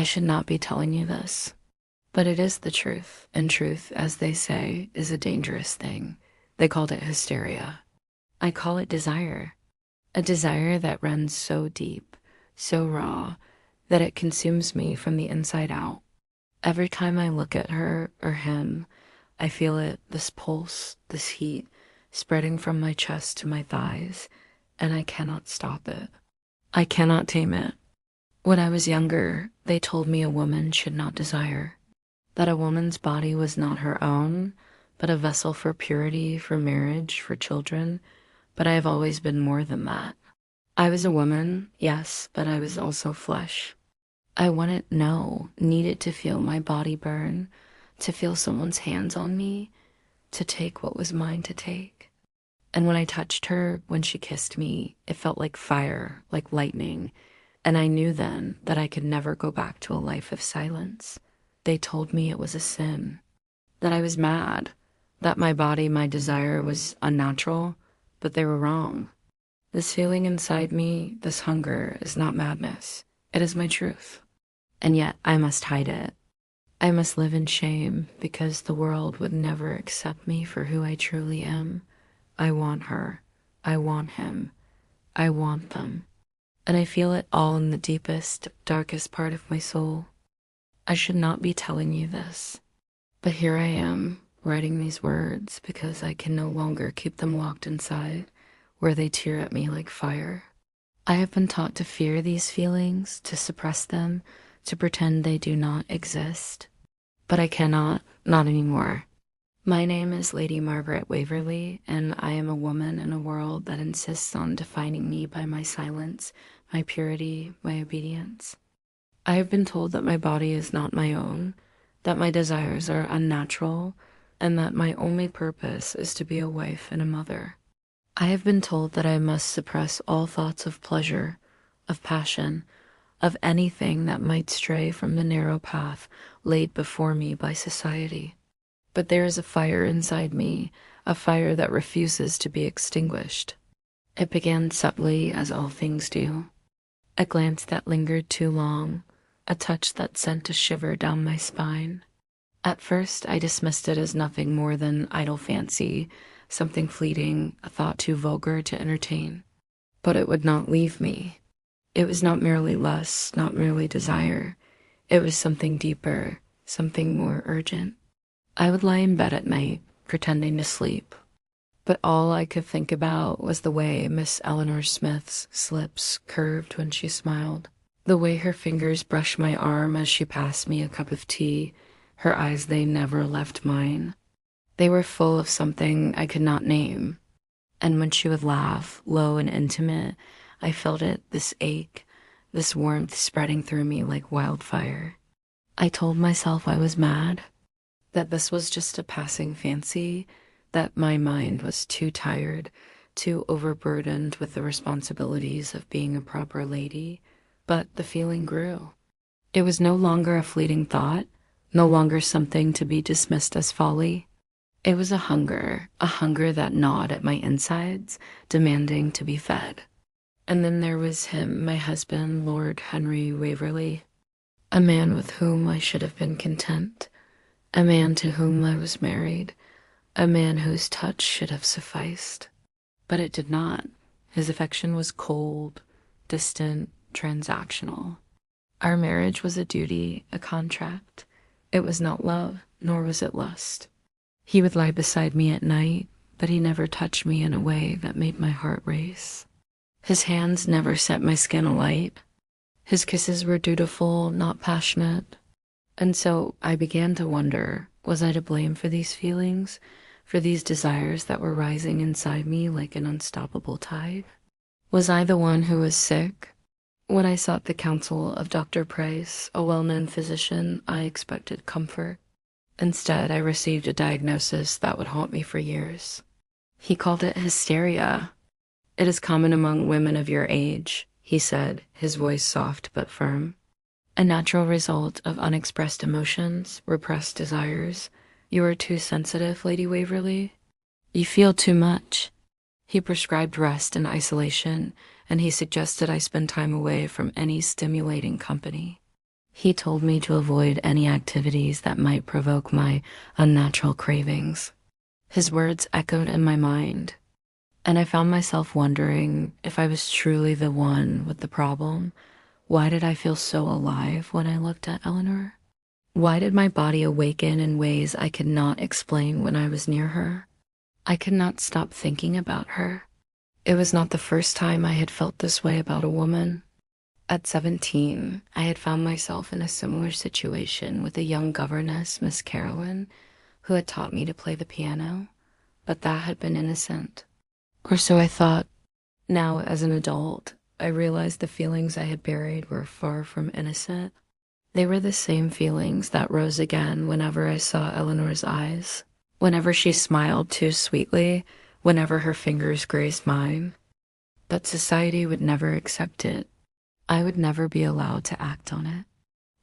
I should not be telling you this, but it is the truth, and truth, as they say, is a dangerous thing. They called it hysteria. I call it desire. A desire that runs so deep, so raw, that it consumes me from the inside out. Every time I look at her or him, I feel it, this pulse, this heat, spreading from my chest to my thighs, and I cannot stop it. I cannot tame it. When I was younger, they told me a woman should not desire, that a woman's body was not her own, but a vessel for purity, for marriage, for children, but I have always been more than that. I was a woman, yes, but I was also flesh. I needed to feel my body burn, to feel someone's hands on me, to take what was mine to take. And when I touched her, when she kissed me, it felt like fire, like lightning, and I knew then that I could never go back to a life of silence. They told me it was a sin, that I was mad, that my body, my desire was unnatural, but they were wrong. This feeling inside me, this hunger, is not madness. It is my truth. And yet I must hide it. I must live in shame because the world would never accept me for who I truly am. I want her. I want him. I want them. And I feel it all in the deepest, darkest part of my soul. I should not be telling you this, but here I am, writing these words because I can no longer keep them locked inside, where they tear at me like fire. I have been taught to fear these feelings, to suppress them, to pretend they do not exist. But I cannot, not anymore. My name is Lady Margaret Waverley, and I am a woman in a world that insists on defining me by my silence, my purity, my obedience. I have been told that my body is not my own, that my desires are unnatural, and that my only purpose is to be a wife and a mother. I have been told that I must suppress all thoughts of pleasure, of passion, of anything that might stray from the narrow path laid before me by society. But there is a fire inside me, a fire that refuses to be extinguished. It began subtly, as all things do. A glance that lingered too long, a touch that sent a shiver down my spine. At first, I dismissed it as nothing more than idle fancy, something fleeting, a thought too vulgar to entertain. But it would not leave me. It was not merely lust, not merely desire. It was something deeper, something more urgent. I would lie in bed at night, pretending to sleep, but all I could think about was the way Miss Eleanor Smith's lips curved when she smiled, the way her fingers brushed my arm as she passed me a cup of tea. Her eyes, they never left mine. They were full of something I could not name, and when she would laugh, low and intimate, I felt it, this ache, this warmth spreading through me like wildfire. I told myself I was mad, that this was just a passing fancy, that my mind was too tired, too overburdened with the responsibilities of being a proper lady, but the feeling grew. It was no longer a fleeting thought, no longer something to be dismissed as folly. It was a hunger that gnawed at my insides, demanding to be fed. And then there was him, my husband, Lord Henry Waverley, a man with whom I should have been content, a man to whom I was married, a man whose touch should have sufficed. But it did not. His affection was cold, distant, transactional. Our marriage was a duty, a contract. It was not love, nor was it lust. He would lie beside me at night, but he never touched me in a way that made my heart race. His hands never set my skin alight. His kisses were dutiful, not passionate. And so I began to wonder, was I to blame for these feelings, for these desires that were rising inside me like an unstoppable tide? Was I the one who was sick? When I sought the counsel of Dr. Price, a well-known physician, I expected comfort. Instead, I received a diagnosis that would haunt me for years. He called it hysteria. "It is common among women of your age," he said, his voice soft but firm. "A natural result of unexpressed emotions, repressed desires. You are too sensitive, Lady Waverley. You feel too much." He prescribed rest and isolation, and he suggested I spend time away from any stimulating company. He told me to avoid any activities that might provoke my unnatural cravings. His words echoed in my mind, and I found myself wondering if I was truly the one with the problem. Why did I feel so alive when I looked at Eleanor? Why did my body awaken in ways I could not explain when I was near her? I could not stop thinking about her. It was not the first time I had felt this way about a woman. At 17, I had found myself in a similar situation with a young governess, Miss Carolyn, who had taught me to play the piano, but that had been innocent. Or so I thought. Now, as an adult, I realized the feelings I had buried were far from innocent. They were the same feelings that rose again whenever I saw Eleanor's eyes, whenever she smiled too sweetly, whenever her fingers grazed mine. But society would never accept it. I would never be allowed to act on it.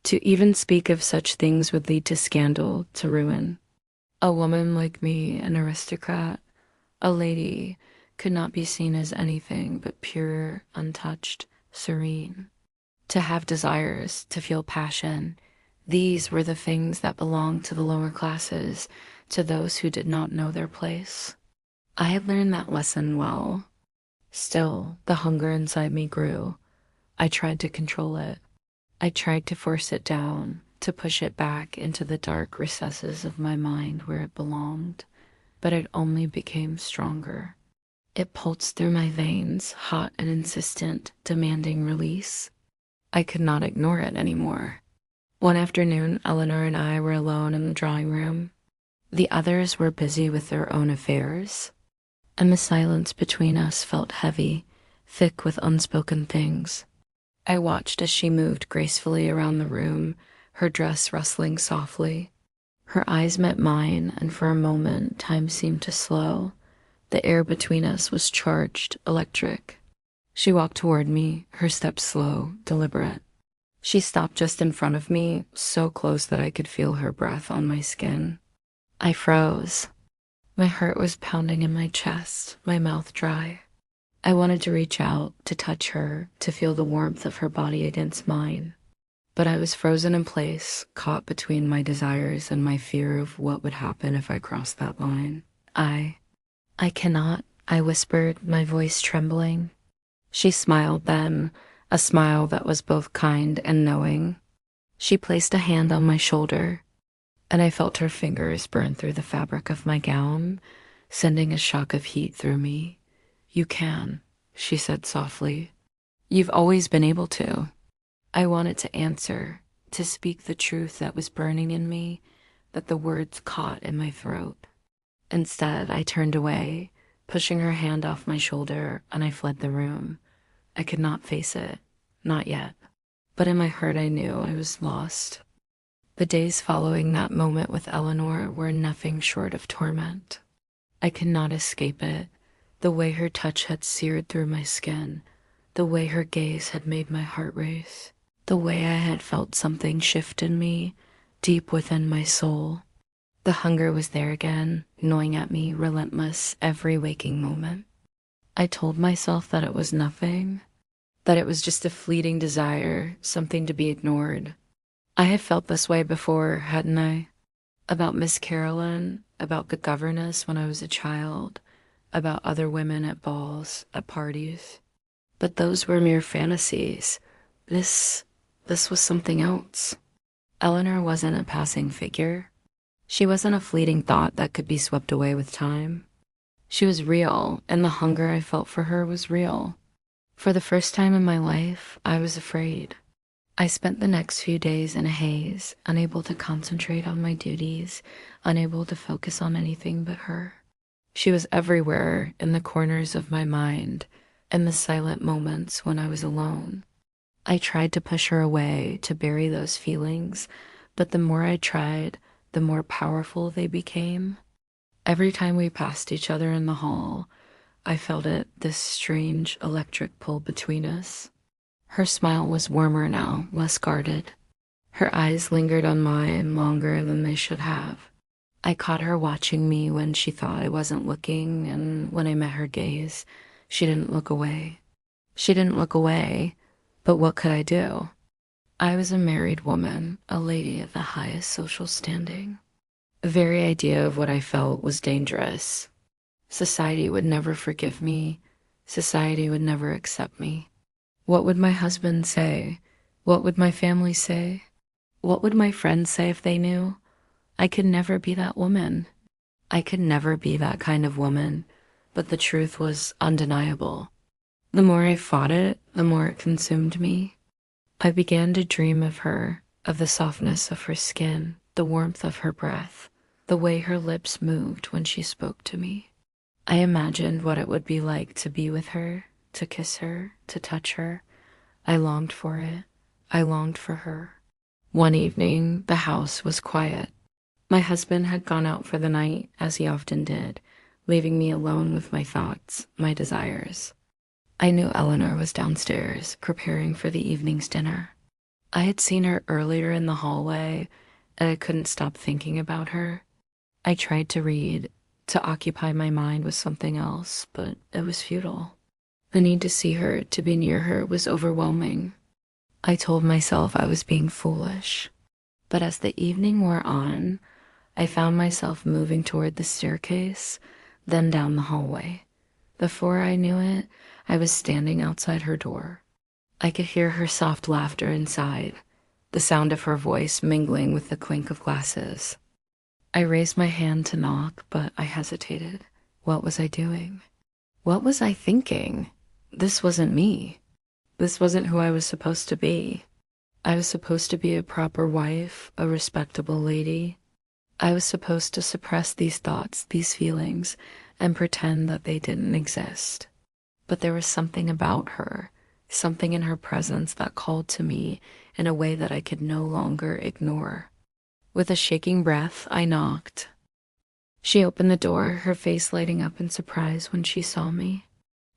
To even speak of such things would lead to scandal, to ruin. A woman like me, an aristocrat, a lady, could not be seen as anything but pure, untouched, serene. To have desires, to feel passion, these were the things that belonged to the lower classes, to those who did not know their place. I had learned that lesson well. Still, the hunger inside me grew. I tried to control it. I tried to force it down, to push it back into the dark recesses of my mind where it belonged, but it only became stronger. It pulsed through my veins, hot and insistent, demanding release. I could not ignore it anymore. One afternoon, Eleanor and I were alone in the drawing room. The others were busy with their own affairs, and the silence between us felt heavy, thick with unspoken things. I watched as she moved gracefully around the room, her dress rustling softly. Her eyes met mine, and for a moment, time seemed to slow. The air between us was charged, electric. She walked toward me, her steps slow, deliberate. She stopped just in front of me, so close that I could feel her breath on my skin. I froze. My heart was pounding in my chest, my mouth dry. I wanted to reach out, to touch her, to feel the warmth of her body against mine. But I was frozen in place, caught between my desires and my fear of what would happen if I crossed that line. I cannot, I whispered, my voice trembling. She smiled then, a smile that was both kind and knowing. She placed a hand on my shoulder, and I felt her fingers burn through the fabric of my gown, sending a shock of heat through me. You can, she said softly. You've always been able to. I wanted to answer, to speak the truth that was burning in me, that the words caught in my throat. Instead, I turned away, pushing her hand off my shoulder, and I fled the room. I could not face it, not yet. But in my heart I knew I was lost. The days following that moment with Eleanor were nothing short of torment. I could not escape it. The way her touch had seared through my skin, the way her gaze had made my heart race, the way I had felt something shift in me, deep within my soul. The hunger was there again, gnawing at me, relentless, every waking moment. I told myself that it was nothing, that it was just a fleeting desire, something to be ignored. I had felt this way before, hadn't I? About Miss Carolyn, about the governess when I was a child, about other women at balls, at parties. But those were mere fantasies. This was something else. Eleanor wasn't a passing figure. She wasn't a fleeting thought that could be swept away with time. She was real, and the hunger I felt for her was real. For the first time in my life, I was afraid. I spent the next few days in a haze, unable to concentrate on my duties, unable to focus on anything but her. She was everywhere, in the corners of my mind, in the silent moments when I was alone. I tried to push her away, to bury those feelings, but the more I tried, the more powerful they became. Every time we passed each other in the hall, I felt it, this strange electric pull between us. Her smile was warmer now, less guarded. Her eyes lingered on mine longer than they should have. I caught her watching me when she thought I wasn't looking, and when I met her gaze, she didn't look away. She didn't look away, but what could I do? I was a married woman, a lady of the highest social standing. The very idea of what I felt was dangerous. Society would never forgive me. Society would never accept me. What would my husband say? What would my family say? What would my friends say if they knew? I could never be that woman. I could never be that kind of woman, but the truth was undeniable. The more I fought it, the more it consumed me. I began to dream of her, of the softness of her skin, the warmth of her breath, the way her lips moved when she spoke to me. I imagined what it would be like to be with her, to kiss her, to touch her. I longed for it. I longed for her. One evening, the house was quiet. My husband had gone out for the night, as he often did, leaving me alone with my thoughts, my desires. I knew Eleanor was downstairs, preparing for the evening's dinner. I had seen her earlier in the hallway, and I couldn't stop thinking about her. I tried to read, to occupy my mind with something else, but it was futile. The need to see her, to be near her, was overwhelming. I told myself I was being foolish. But as the evening wore on, I found myself moving toward the staircase, then down the hallway. Before I knew it, I was standing outside her door. I could hear her soft laughter inside, the sound of her voice mingling with the clink of glasses. I raised my hand to knock, but I hesitated. What was I doing? What was I thinking? This wasn't me. This wasn't who I was supposed to be. I was supposed to be a proper wife, a respectable lady. I was supposed to suppress these thoughts, these feelings, and pretend that they didn't exist. But there was something about her, something in her presence that called to me in a way that I could no longer ignore. With a shaking breath, I knocked. She opened the door, her face lighting up in surprise when she saw me.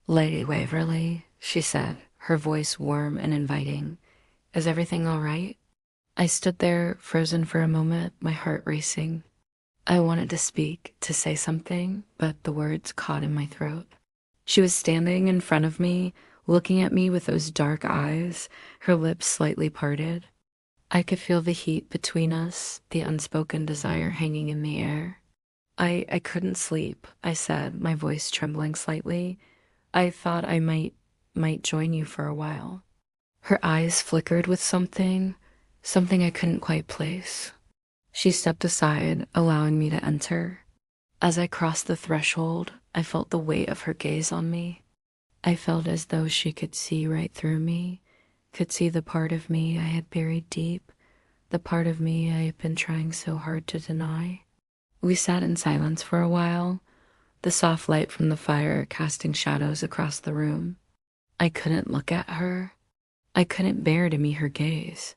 "Lady Waverley," she said, her voice warm and inviting. "Is everything all right?" I stood there, frozen for a moment, my heart racing. I wanted to speak, to say something, but the words caught in my throat. She was standing in front of me, looking at me with those dark eyes, her lips slightly parted. I could feel the heat between us, the unspoken desire hanging in the air. I couldn't sleep, I said, my voice trembling slightly. "I thought I might join you for a while." Her eyes flickered with something I couldn't quite place. She stepped aside, allowing me to enter. As I crossed the threshold, I felt the weight of her gaze on me. I felt as though she could see right through me, could see the part of me I had buried deep, the part of me I had been trying so hard to deny. We sat in silence for a while, the soft light from the fire casting shadows across the room. I couldn't look at her. I couldn't bear to meet her gaze,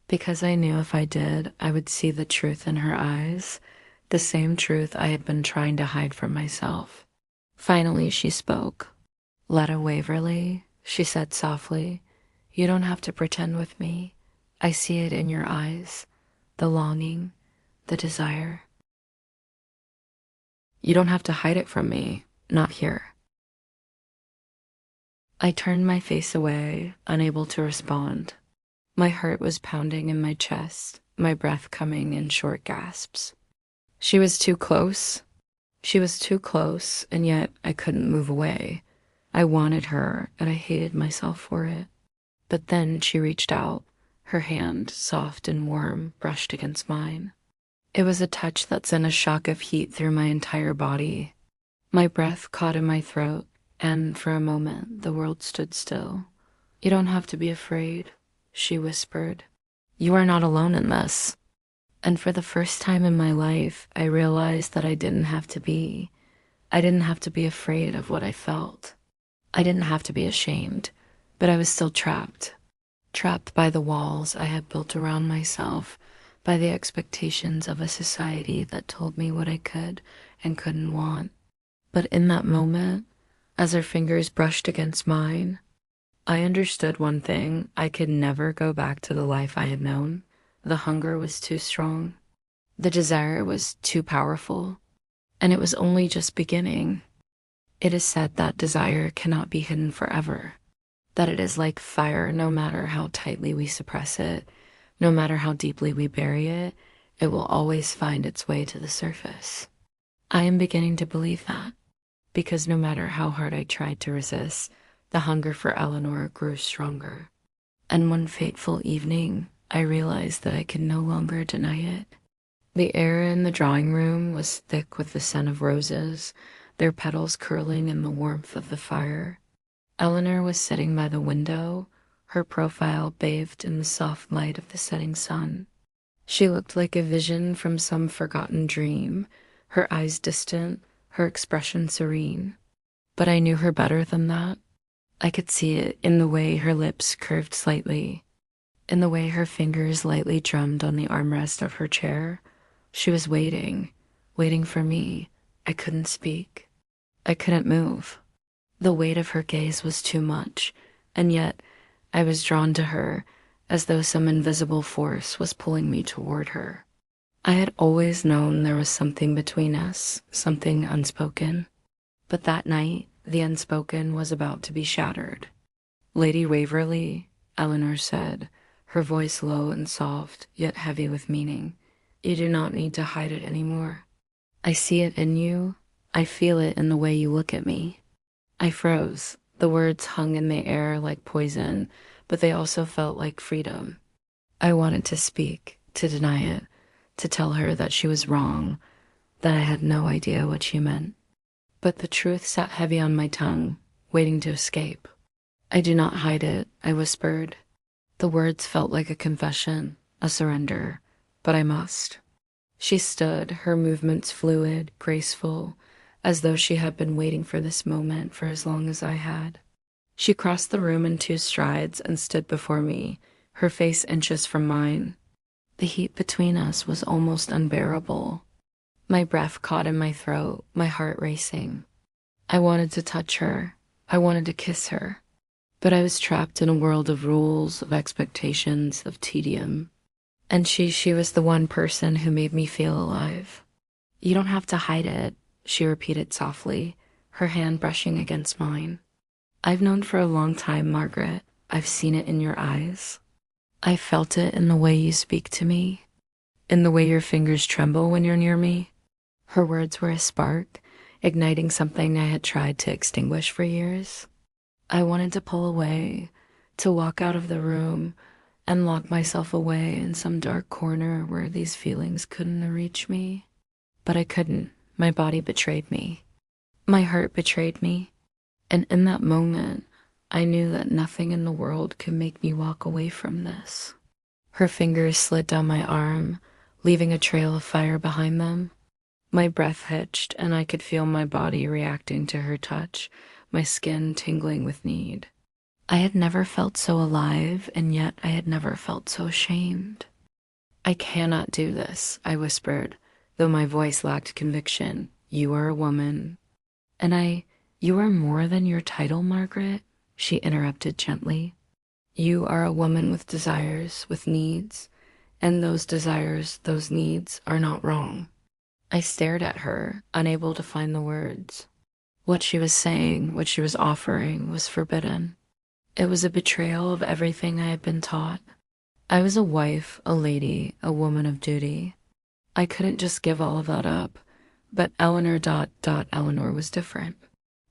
because I knew if I did, I would see the truth in her eyes, the same truth I had been trying to hide from myself. Finally, she spoke. "Letta Waverley," she said softly, "you don't have to pretend with me. I see it in your eyes, the longing, the desire. You don't have to hide it from me, not here." I turned my face away, unable to respond. My heart was pounding in my chest, my breath coming in short gasps. She was too close. She was too close, and yet I couldn't move away. I wanted her, and I hated myself for it. But then she reached out. Her hand, soft and warm, brushed against mine. It was a touch that sent a shock of heat through my entire body. My breath caught in my throat, and for a moment the world stood still. "You don't have to be afraid," she whispered. "You are not alone in this." And for the first time in my life, I realized that I didn't have to be. I didn't have to be afraid of what I felt. I didn't have to be ashamed, but I was still trapped. Trapped by the walls I had built around myself, by the expectations of a society that told me what I could and couldn't want. But in that moment, as her fingers brushed against mine, I understood one thing: I could never go back to the life I had known. The hunger was too strong. The desire was too powerful. And it was only just beginning. It is said that desire cannot be hidden forever. that it is like fire. No matter how tightly we suppress it, no matter how deeply we bury it, it will always find its way to the surface. I am beginning to believe that, because no matter how hard I tried to resist, the hunger for Eleanor grew stronger. And one fateful evening, I realized that I could no longer deny it. The air in the drawing room was thick with the scent of roses, their petals curling in the warmth of the fire. Eleanor was sitting by the window, her profile bathed in the soft light of the setting sun. She looked like a vision from some forgotten dream, her eyes distant, her expression serene. But I knew her better than that. I could see it in the way her lips curved slightly, in the way her fingers lightly drummed on the armrest of her chair. She was waiting for me. I couldn't speak. I couldn't move. The weight of her gaze was too much, and yet I was drawn to her as though some invisible force was pulling me toward her. I had always known there was something between us, something unspoken. But that night, the unspoken was about to be shattered. "Lady Waverley," Eleanor said, her voice low and soft, yet heavy with meaning, "you do not need to hide it anymore. I see it in you. I feel it in the way you look at me." I froze. The words hung in the air like poison, but they also felt like freedom. I wanted to speak, to deny it, to tell her that she was wrong, that I had no idea what she meant. But the truth sat heavy on my tongue, waiting to escape. "I do not hide it," I whispered. The words felt like a confession, a surrender, but I must. She stood, her movements fluid, graceful, as though she had been waiting for this moment for as long as I had. She crossed the room in 2 strides and stood before me, her face inches from mine. The heat between us was almost unbearable. My breath caught in my throat, my heart racing. I wanted to touch her. I wanted to kiss her. But I was trapped in a world of rules, of expectations, of tedium. And she was the one person who made me feel alive. "You don't have to hide it," she repeated softly, her hand brushing against mine. "I've known for a long time, Margaret. I've seen it in your eyes. I felt it in the way you speak to me, in the way your fingers tremble when you're near me." Her words were a spark, igniting something I had tried to extinguish for years. I wanted to pull away, to walk out of the room and lock myself away in some dark corner where these feelings couldn't reach me. But I couldn't. My body betrayed me. My heart betrayed me. And in that moment, I knew that nothing in the world could make me walk away from this. Her fingers slid down my arm, leaving a trail of fire behind them. My breath hitched, and I could feel my body reacting to her touch, my skin tingling with need. I had never felt so alive, and yet I had never felt so ashamed. "I cannot do this," I whispered, though my voice lacked conviction. "You are a woman." "And you are more than your title, Margaret," she interrupted gently. "You are a woman with desires, with needs, and those desires, those needs are not wrong." I stared at her, unable to find the words. What she was saying, what she was offering, was forbidden. It was a betrayal of everything I had been taught. I was a wife, a lady, a woman of duty. I couldn't just give all of that up, but Eleanor was different.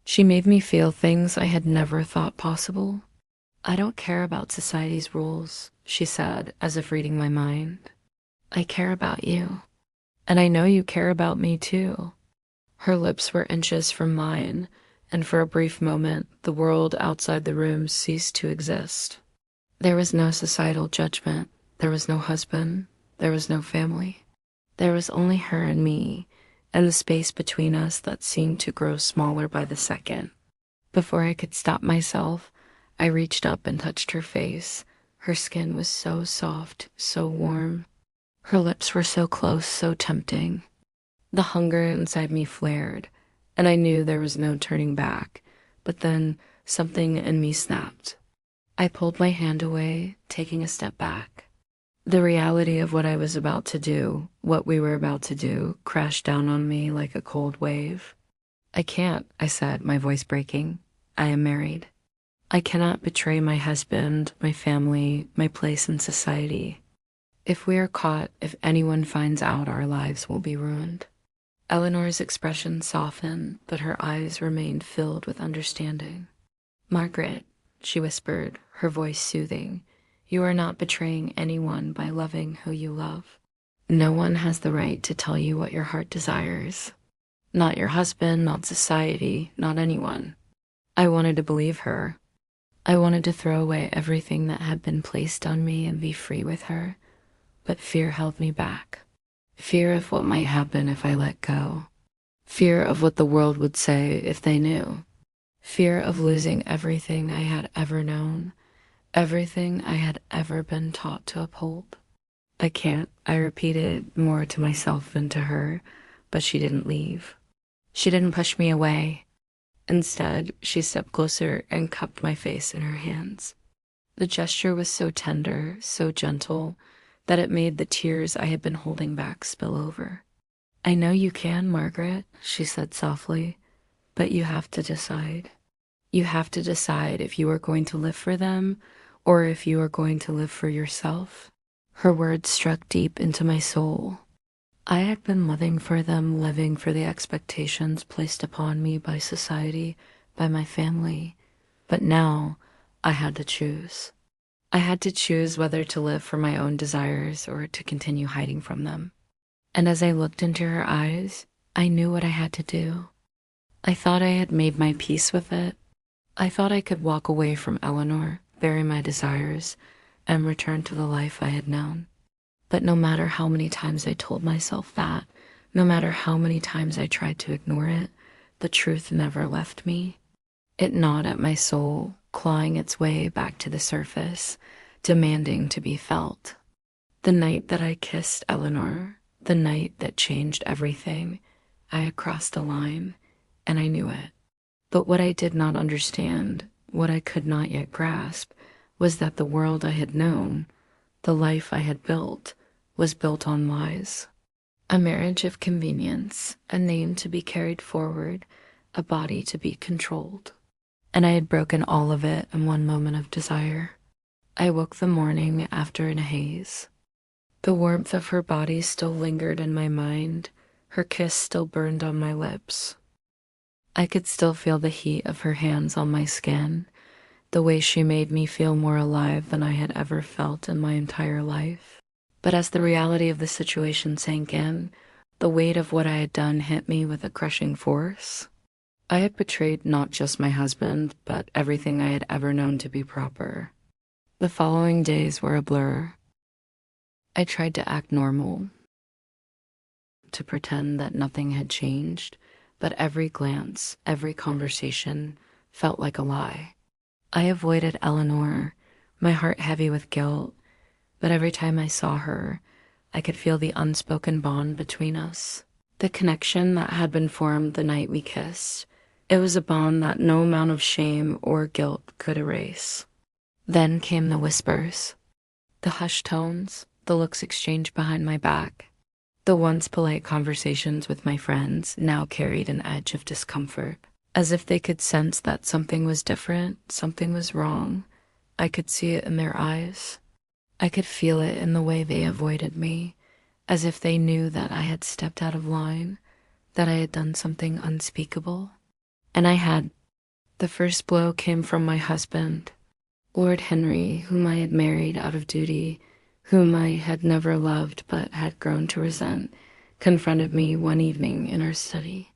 She made me feel things I had never thought possible. "I don't care about society's rules," she said, as if reading my mind. "I care about you. And I know you care about me too." Her lips were inches from mine, and for a brief moment, the world outside the room ceased to exist. There was no societal judgment. There was no husband. There was no family. There was only her and me, and the space between us that seemed to grow smaller by the second. Before I could stop myself, I reached up and touched her face. Her skin was so soft, so warm. Her lips were so close, so tempting. The hunger inside me flared, and I knew there was no turning back. But then something in me snapped. I pulled my hand away, taking a step back. The reality of what I was about to do, what we were about to do, crashed down on me like a cold wave. "I can't," I said, my voice breaking. "I am married." I cannot betray my husband, my family, my place in society. If we are caught, if anyone finds out, our lives will be ruined. Eleanor's expression softened, but her eyes remained filled with understanding. Margaret, she whispered, her voice soothing, you are not betraying anyone by loving who you love. No one has the right to tell you what your heart desires. Not your husband, not society, not anyone. I wanted to believe her. I wanted to throw away everything that had been placed on me and be free with her, but fear held me back. Fear of what might happen if I let go. Fear of what the world would say if they knew. Fear of losing everything I had ever known, everything I had ever been taught to uphold. I can't, I repeated more to myself than to her, but she didn't leave. She didn't push me away. Instead, she stepped closer and cupped my face in her hands. The gesture was so tender, so gentle, that it made the tears I had been holding back spill over. I know you can, Margaret, she said softly, but you have to decide. You have to decide if you are going to live for them or if you are going to live for yourself. Her words struck deep into my soul. I had been living for them, living for the expectations placed upon me by society, by my family, but now I had to choose. I had to choose whether to live for my own desires or to continue hiding from them. And as I looked into her eyes, I knew what I had to do. I thought I had made my peace with it. I thought I could walk away from Eleanor, bury my desires, and return to the life I had known. But no matter how many times I told myself that, no matter how many times I tried to ignore it, the truth never left me. It gnawed at my soul, clawing its way back to the surface, demanding to be felt. The night that I kissed Eleanor, the night that changed everything, I had crossed a line, and I knew it. But what I did not understand, what I could not yet grasp, was that the world I had known, the life I had built, was built on lies. A marriage of convenience, a name to be carried forward, a body to be controlled. And I had broken all of it in one moment of desire. I woke the morning after in a haze. The warmth of her body still lingered in my mind, her kiss still burned on my lips. I could still feel the heat of her hands on my skin, the way she made me feel more alive than I had ever felt in my entire life. But as the reality of the situation sank in, the weight of what I had done hit me with a crushing force. I had betrayed not just my husband, but everything I had ever known to be proper. The following days were a blur. I tried to act normal, to pretend that nothing had changed, but every glance, every conversation felt like a lie. I avoided Eleanor, my heart heavy with guilt, but every time I saw her, I could feel the unspoken bond between us, the connection that had been formed the night we kissed. It was a bond that no amount of shame or guilt could erase. Then came the whispers, the hushed tones, the looks exchanged behind my back. The once polite conversations with my friends now carried an edge of discomfort, as if they could sense that something was different, something was wrong. I could see it in their eyes. I could feel it in the way they avoided me, as if they knew that I had stepped out of line, that I had done something unspeakable. And I had. The first blow came from my husband, Lord Henry, whom I had married out of duty, whom I had never loved but had grown to resent, confronted me one evening in our study.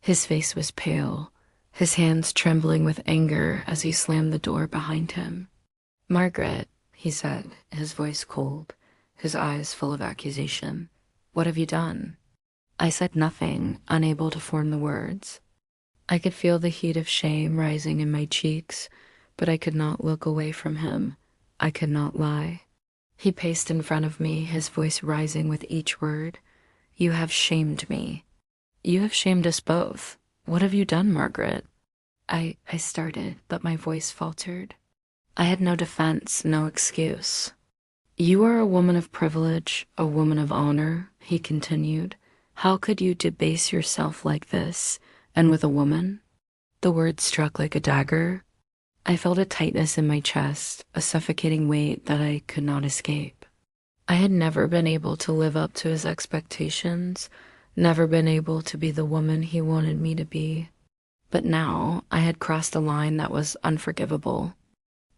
His face was pale, his hands trembling with anger as he slammed the door behind him. "Margaret," he said, his voice cold, his eyes full of accusation. "What have you done?" I said nothing, unable to form the words. I could feel the heat of shame rising in my cheeks, but I could not look away from him. I could not lie. He paced in front of me, his voice rising with each word. "You have shamed me. You have shamed us both. What have you done, Margaret?" I started, but my voice faltered. I had no defense, no excuse. "You are a woman of privilege, a woman of honor," he continued. "How could you debase yourself like this, and with a woman?" The words struck like a dagger. I felt a tightness in my chest, a suffocating weight that I could not escape. I had never been able to live up to his expectations, never been able to be the woman he wanted me to be. But now I had crossed a line that was unforgivable.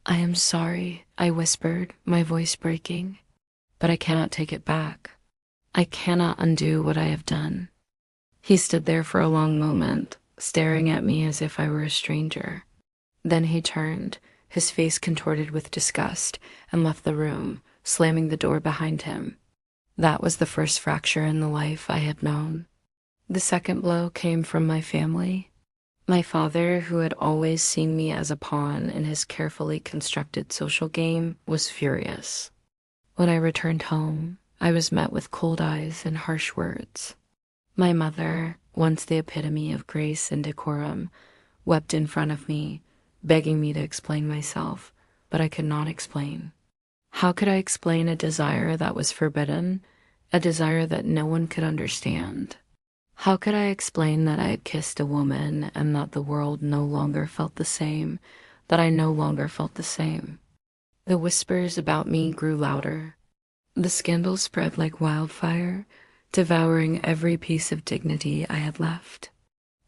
"I am sorry," I whispered, my voice breaking, "but I cannot take it back. I cannot undo what I have done." He stood there for a long moment, staring at me as if I were a stranger. Then he turned, his face contorted with disgust, and left the room, slamming the door behind him. That was the first fracture in the life I had known. The second blow came from my family. My father, who had always seen me as a pawn in his carefully constructed social game, was furious. When I returned home, I was met with cold eyes and harsh words. My mother, once the epitome of grace and decorum, wept in front of me, begging me to explain myself, but I could not explain. How could I explain a desire that was forbidden, a desire that no one could understand? How could I explain that I had kissed a woman and that the world no longer felt the same, that I no longer felt the same? The whispers about me grew louder. The scandal spread like wildfire, devouring every piece of dignity I had left.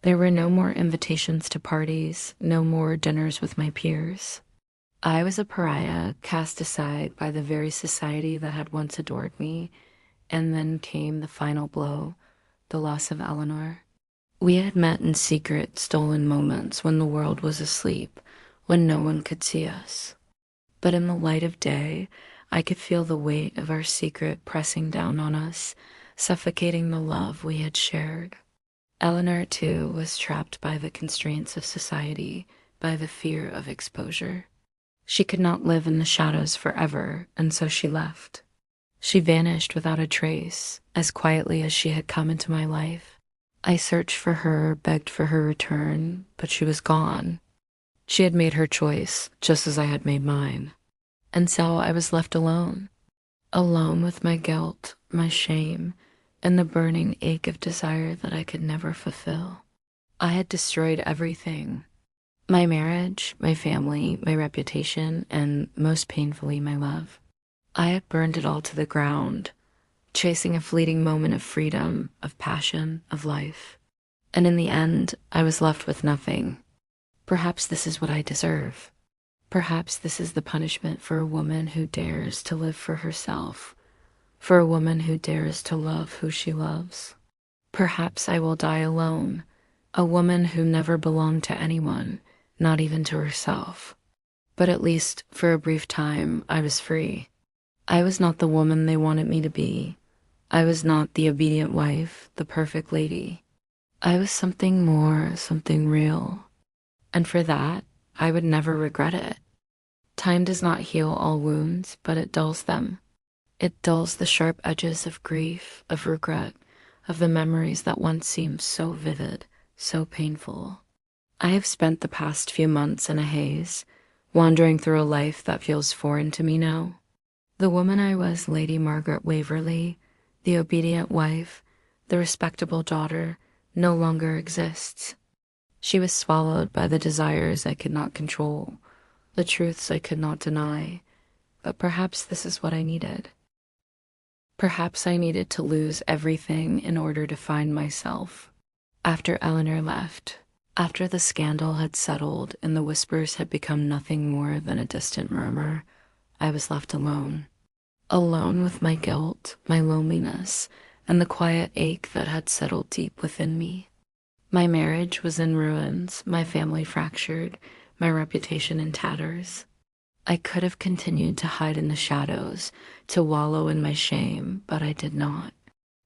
There were no more invitations to parties, no more dinners with my peers. I was a pariah, cast aside by the very society that had once adored me, and then came the final blow, the loss of Eleanor. We had met in secret, stolen moments when the world was asleep, when no one could see us. But in the light of day, I could feel the weight of our secret pressing down on us, suffocating the love we had shared. Eleanor, too, was trapped by the constraints of society, by the fear of exposure. She could not live in the shadows forever, and so she left. She vanished without a trace, as quietly as she had come into my life. I searched for her, begged for her return, but she was gone. She had made her choice, just as I had made mine. And so I was left alone. Alone with my guilt, my shame, and the burning ache of desire that I could never fulfill. I had destroyed everything. My marriage, my family, my reputation, and most painfully, my love. I had burned it all to the ground, chasing a fleeting moment of freedom, of passion, of life. And in the end, I was left with nothing. Perhaps this is what I deserve. Perhaps this is the punishment for a woman who dares to live for herself, for a woman who dares to love who she loves. Perhaps I will die alone, a woman who never belonged to anyone, not even to herself. But at least for a brief time, I was free. I was not the woman they wanted me to be. I was not the obedient wife, the perfect lady. I was something more, something real. And for that, I would never regret it. Time does not heal all wounds, but it dulls them. It dulls the sharp edges of grief, of regret, of the memories that once seemed so vivid, so painful. I have spent the past few months in a haze, wandering through a life that feels foreign to me now. The woman I was, Lady Margaret Waverley, the obedient wife, the respectable daughter, no longer exists. She was swallowed by the desires I could not control, the truths I could not deny, but perhaps this is what I needed. Perhaps I needed to lose everything in order to find myself. After Eleanor left, after the scandal had settled and the whispers had become nothing more than a distant murmur, I was left alone. Alone with my guilt, my loneliness, and the quiet ache that had settled deep within me. My marriage was in ruins, my family fractured, my reputation in tatters. I could have continued to hide in the shadows, to wallow in my shame, but I did not.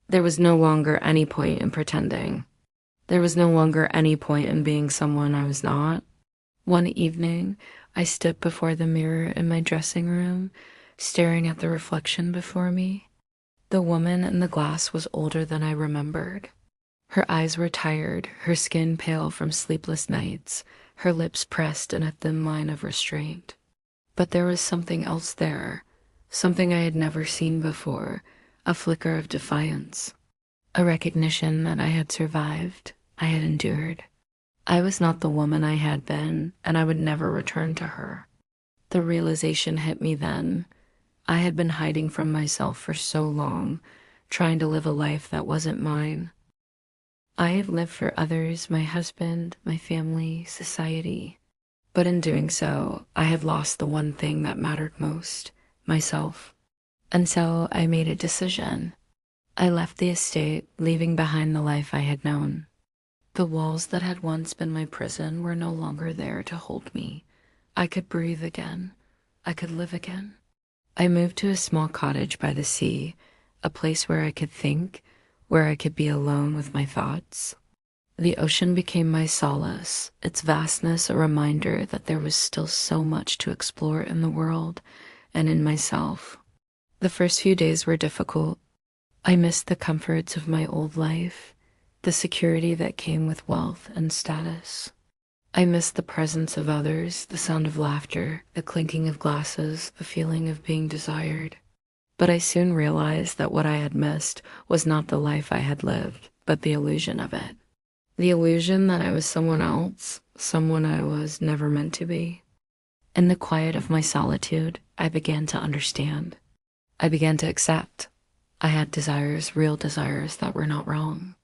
There was no longer any point in pretending. There was no longer any point in being someone I was not. One evening, I stood before the mirror in my dressing room, staring at the reflection before me. The woman in the glass was older than I remembered. Her eyes were tired, her skin pale from sleepless nights, her lips pressed in a thin line of restraint. But there was something else there, something I had never seen before, a flicker of defiance, a recognition that I had survived, I had endured. I was not the woman I had been, and I would never return to her. The realization hit me then. I had been hiding from myself for so long, trying to live a life that wasn't mine. I had lived for others, my husband, my family, society. But in doing so, I had lost the one thing that mattered most, myself. And so I made a decision. I left the estate, leaving behind the life I had known. The walls that had once been my prison were no longer there to hold me. I could breathe again. I could live again. I moved to a small cottage by the sea, a place where I could think, where I could be alone with my thoughts. The ocean became my solace, its vastness a reminder that there was still so much to explore in the world and in myself. The first few days were difficult. I missed the comforts of my old life, the security that came with wealth and status. I missed the presence of others, the sound of laughter, the clinking of glasses, the feeling of being desired. But I soon realized that what I had missed was not the life I had lived, but the illusion of it. The illusion that I was someone else, someone I was never meant to be. In the quiet of my solitude, I began to understand. I began to accept. I had desires, real desires that were not wrong.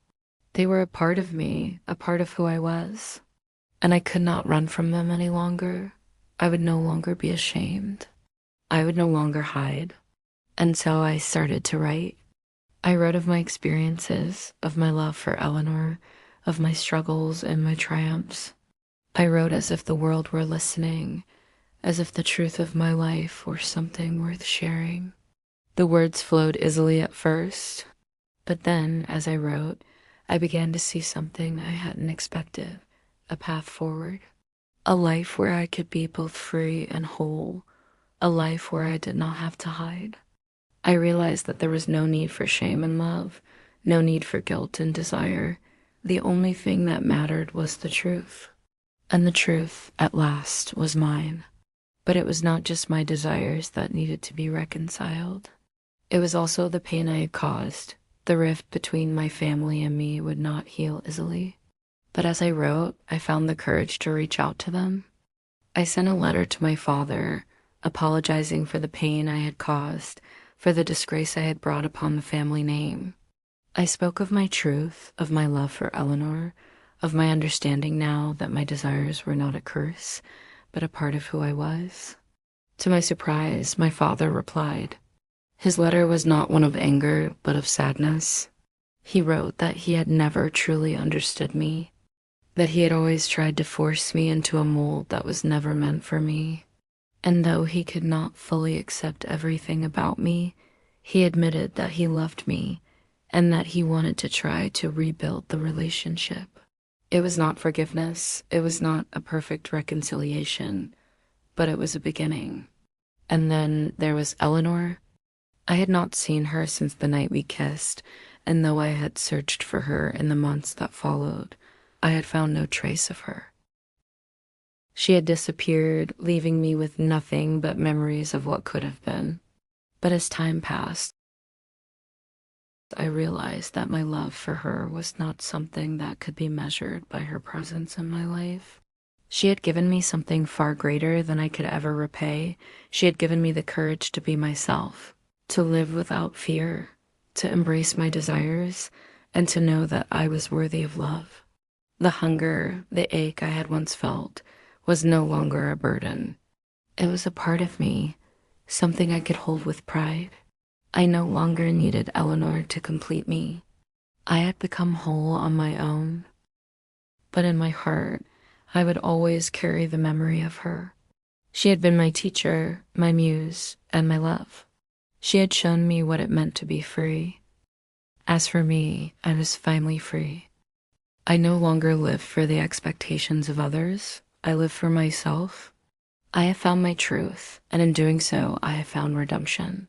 They were a part of me, a part of who I was. And I could not run from them any longer. I would no longer be ashamed. I would no longer hide. And so I started to write. I wrote of my experiences, of my love for Eleanor, of my struggles and my triumphs. I wrote as if the world were listening, as if the truth of my life were something worth sharing. The words flowed easily at first, but then, as I wrote, I began to see something I hadn't expected, a path forward, a life where I could be both free and whole, a life where I did not have to hide. I realized that there was no need for shame and love, no need for guilt and desire. The only thing that mattered was the truth. And the truth, at last, was mine. But it was not just my desires that needed to be reconciled. It was also the pain I had caused. The rift between my family and me would not heal easily. But as I wrote, I found the courage to reach out to them. I sent a letter to my father, apologizing for the pain I had caused, for the disgrace I had brought upon the family name. I spoke of my truth, of my love for Eleanor, of my understanding now that my desires were not a curse, but a part of who I was. To my surprise, my father replied. His letter was not one of anger, but of sadness. He wrote that he had never truly understood me, that he had always tried to force me into a mold that was never meant for me. And though he could not fully accept everything about me, he admitted that he loved me and that he wanted to try to rebuild the relationship. It was not forgiveness, it was not a perfect reconciliation, but it was a beginning. And then there was Eleanor. I had not seen her since the night we kissed, and though I had searched for her in the months that followed, I had found no trace of her. She had disappeared, leaving me with nothing but memories of what could have been. But as time passed, I realized that my love for her was not something that could be measured by her presence in my life. She had given me something far greater than I could ever repay. She had given me the courage to be myself, to live without fear, to embrace my desires, and to know that I was worthy of love. The hunger, the ache I had once felt, was no longer a burden. It was a part of me, something I could hold with pride. I no longer needed Eleanor to complete me. I had become whole on my own. But in my heart, I would always carry the memory of her. She had been my teacher, my muse, and my love. She had shown me what it meant to be free. As for me, I was finally free. I no longer lived for the expectations of others. I lived for myself. I have found my truth, and in doing so, I have found redemption.